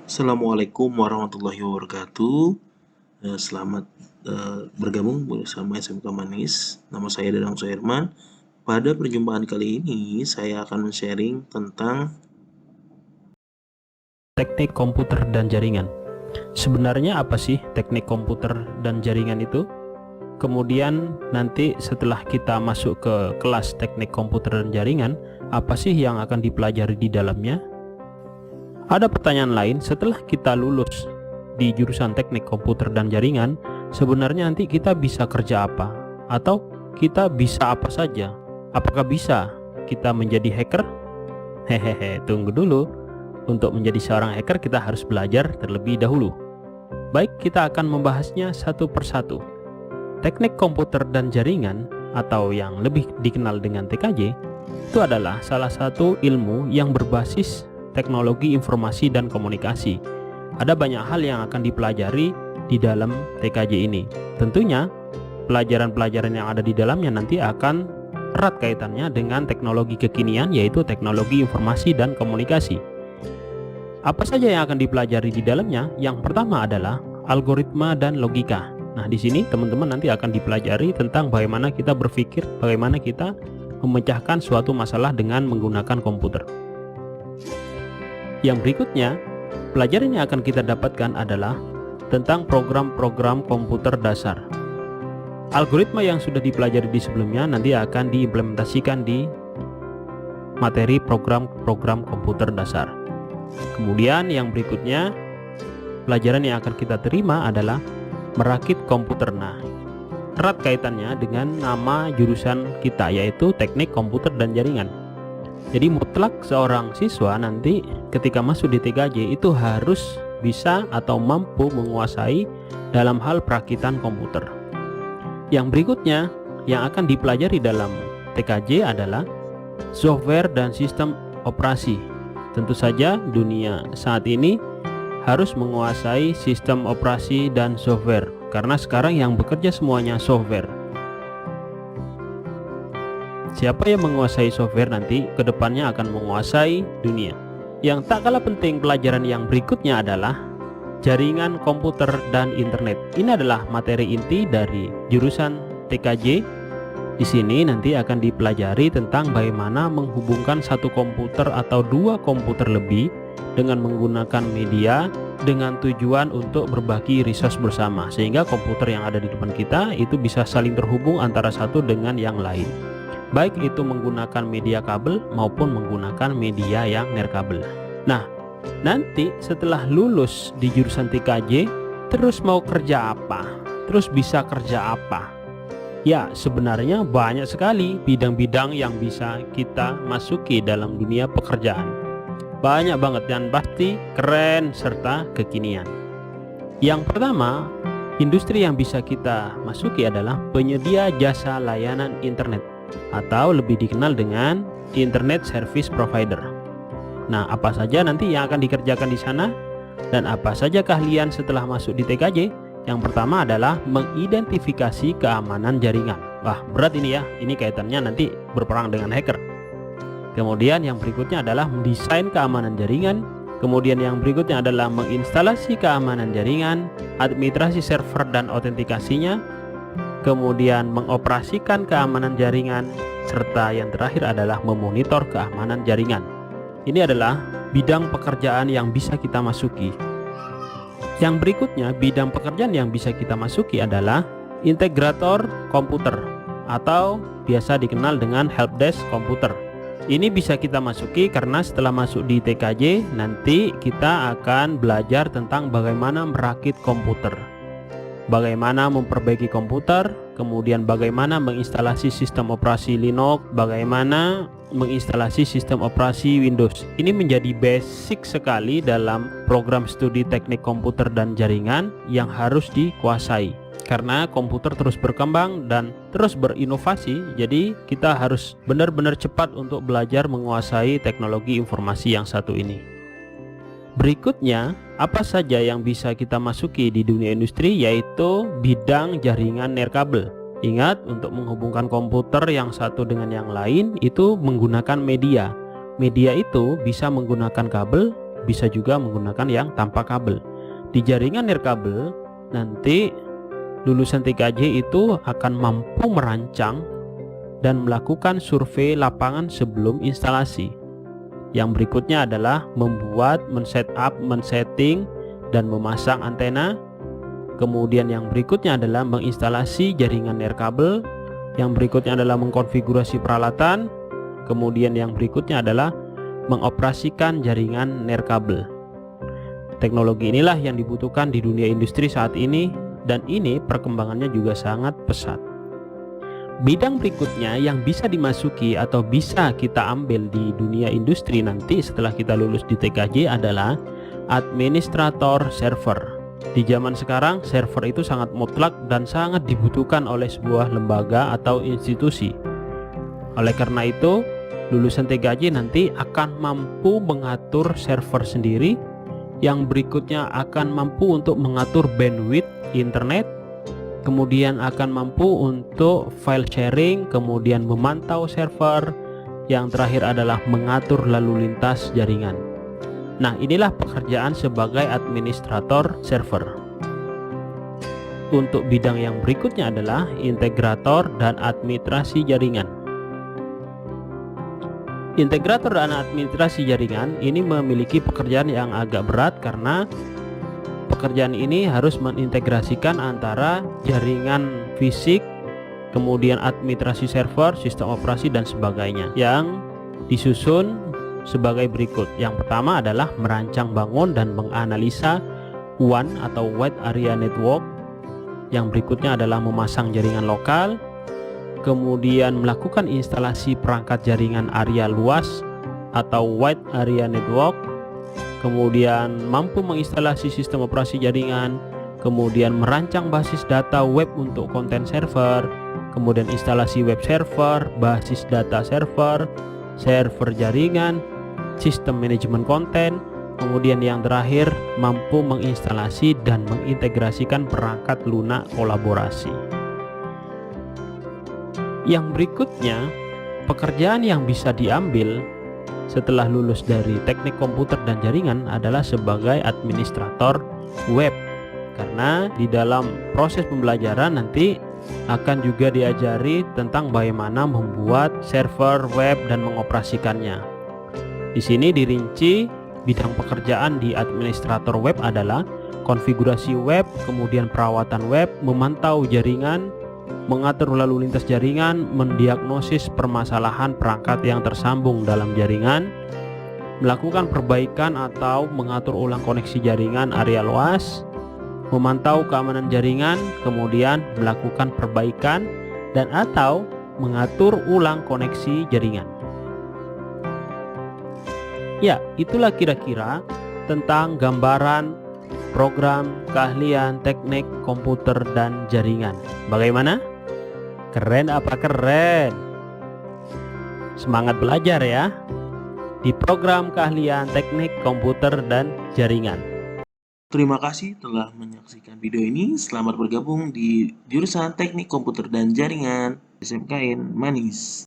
Assalamualaikum warahmatullahi wabarakatuh. Selamat bergabung bersama SMK Manis. Nama saya Dadang Soerman. Pada perjumpaan kali ini, saya akan men-sharing tentang teknik komputer dan jaringan. Sebenarnya apa sih teknik komputer dan jaringan itu? Kemudian nanti setelah kita masuk ke kelas teknik komputer dan jaringan, apa sih yang akan dipelajari di dalamnya? Ada pertanyaan lain, setelah kita lulus di jurusan teknik komputer dan jaringan, sebenarnya nanti kita bisa kerja apa? Atau kita bisa apa saja? Apakah bisa kita menjadi hacker? Hehehe, tunggu dulu. Untuk menjadi seorang hacker kita harus belajar terlebih dahulu. Baik, kita akan membahasnya satu persatu. Teknik komputer dan jaringan atau yang lebih dikenal dengan TKJ itu adalah salah satu ilmu yang berbasis teknologi informasi dan komunikasi. Ada banyak hal yang akan dipelajari di dalam TKJ ini. Tentunya pelajaran-pelajaran yang ada di dalamnya nanti akan erat kaitannya dengan teknologi kekinian, yaitu teknologi informasi dan komunikasi. Apa saja yang akan dipelajari di dalamnya? Yang pertama adalah algoritma dan logika. Nah, di sini teman-teman nanti akan dipelajari tentang bagaimana kita berpikir, bagaimana kita memecahkan suatu masalah dengan menggunakan komputer. Yang berikutnya, pelajaran yang akan kita dapatkan adalah tentang program-program komputer dasar. Algoritma yang sudah dipelajari di sebelumnya nanti akan diimplementasikan di materi program-program komputer dasar. Kemudian yang berikutnya, pelajaran yang akan kita terima adalah merakit komputer. Nah, erat kaitannya dengan nama jurusan kita, yaitu teknik komputer dan jaringan. Jadi mutlak seorang siswa nanti ketika masuk di TKJ itu harus bisa atau mampu menguasai dalam hal perakitan komputer. Yang berikutnya yang akan dipelajari dalam TKJ adalah software dan sistem operasi. Tentu saja dunia saat ini harus menguasai sistem operasi dan software, karena sekarang yang bekerja semuanya software. Siapa yang menguasai software nanti kedepannya akan menguasai dunia. Yang tak kalah penting, pelajaran yang berikutnya adalah jaringan komputer dan internet. Ini adalah materi inti dari jurusan TKJ. Di sini nanti akan dipelajari tentang bagaimana menghubungkan satu komputer atau dua komputer lebih dengan menggunakan media dengan tujuan untuk berbagi resource bersama, sehingga komputer yang ada di depan kita itu bisa saling terhubung antara satu dengan yang lain, baik itu menggunakan media kabel maupun menggunakan media yang nirkabel. Nah, nanti setelah lulus di jurusan TKJ, terus mau kerja apa? Terus bisa kerja apa? Ya, sebenarnya banyak sekali bidang-bidang yang bisa kita masuki dalam dunia pekerjaan. Banyak banget dan pasti keren serta kekinian. Yang pertama, industri yang bisa kita masuki adalah penyedia jasa layanan internet atau lebih dikenal dengan internet service provider. Nah, apa saja nanti yang akan dikerjakan di sana dan apa saja keahlian setelah masuk di TKJ? Yang pertama adalah mengidentifikasi keamanan jaringan. Wah, berat ini ya, ini kaitannya nanti berperang dengan hacker. Kemudian yang berikutnya adalah mendesain keamanan jaringan. Kemudian yang berikutnya adalah menginstalasi keamanan jaringan, administrasi server dan autentikasinya. Kemudian mengoperasikan keamanan jaringan, serta yang terakhir adalah memonitor keamanan jaringan. Ini adalah bidang pekerjaan yang bisa kita masuki. Yang berikutnya, bidang pekerjaan yang bisa kita masuki adalah integrator komputer atau biasa dikenal dengan helpdesk komputer. Ini bisa kita masuki karena setelah masuk di TKJ nanti kita akan belajar tentang bagaimana merakit komputer, bagaimana memperbaiki komputer, kemudian bagaimana menginstalasi sistem operasi Linux, bagaimana menginstalasi sistem operasi Windows. Ini menjadi basic sekali dalam program studi teknik komputer dan jaringan yang harus dikuasai, karena komputer terus berkembang dan terus berinovasi. Jadi kita harus benar-benar cepat untuk belajar menguasai teknologi informasi yang satu ini. Berikutnya, apa saja yang bisa kita masuki di dunia industri, yaitu bidang jaringan nirkabel. Ingat, untuk menghubungkan komputer yang satu dengan yang lain itu menggunakan media. Media itu bisa menggunakan kabel, bisa juga menggunakan yang tanpa kabel. Di jaringan nirkabel, nanti lulusan TKJ itu akan mampu merancang dan melakukan survei lapangan sebelum instalasi. Yang berikutnya adalah membuat, men-setup, men-setting, dan memasang antena. Kemudian yang berikutnya adalah menginstalasi jaringan nirkabel. Yang berikutnya adalah mengkonfigurasi peralatan. Kemudian yang berikutnya adalah mengoperasikan jaringan nirkabel. Teknologi inilah yang dibutuhkan di dunia industri saat ini, dan ini perkembangannya juga sangat pesat. Bidang berikutnya yang bisa dimasuki atau bisa kita ambil di dunia industri nanti setelah kita lulus di TKJ adalah administrator server. Di zaman sekarang, server itu sangat mutlak dan sangat dibutuhkan oleh sebuah lembaga atau institusi. Oleh karena itu, lulusan TKJ nanti akan mampu mengatur server sendiri, yang berikutnya akan mampu untuk mengatur bandwidth internet, kemudian akan mampu untuk file sharing, kemudian memantau server, yang terakhir adalah mengatur lalu lintas jaringan. Nah, inilah pekerjaan sebagai administrator server. Untuk bidang yang berikutnya adalah integrator dan administrasi jaringan. Integrator dan administrasi jaringan ini memiliki pekerjaan yang agak berat karena pekerjaan ini harus mengintegrasikan antara jaringan fisik, kemudian administrasi server, sistem operasi, dan sebagainya, yang disusun sebagai berikut. Yang pertama adalah merancang, bangun, dan menganalisa WAN atau Wide Area Network. Yang berikutnya adalah memasang jaringan lokal, kemudian melakukan instalasi perangkat jaringan area luas atau Wide Area Network, kemudian mampu menginstalasi sistem operasi jaringan, kemudian merancang basis data web untuk konten server, kemudian instalasi web server, basis data server, server jaringan, sistem manajemen konten, kemudian yang terakhir mampu menginstalasi dan mengintegrasikan perangkat lunak kolaborasi. Yang berikutnya, pekerjaan yang bisa diambil setelah lulus dari teknik komputer dan jaringan adalah sebagai administrator web, karena di dalam proses pembelajaran nanti akan juga diajari tentang bagaimana membuat server web dan mengoperasikannya. Di sini dirinci bidang pekerjaan di administrator web adalah konfigurasi web, kemudian perawatan web, memantau jaringan, mengatur lalu lintas jaringan, mendiagnosis permasalahan perangkat yang tersambung dalam jaringan, melakukan perbaikan atau mengatur ulang koneksi jaringan area luas, memantau keamanan jaringan, kemudian melakukan perbaikan dan atau mengatur ulang koneksi jaringan. Ya, itulah kira-kira tentang gambaran program keahlian teknik komputer dan jaringan. Bagaimana? Keren apa keren? Semangat belajar ya di program keahlian teknik komputer dan jaringan. Terima kasih telah menyaksikan video ini. Selamat bergabung di jurusan Teknik Komputer dan Jaringan SMKN Manis.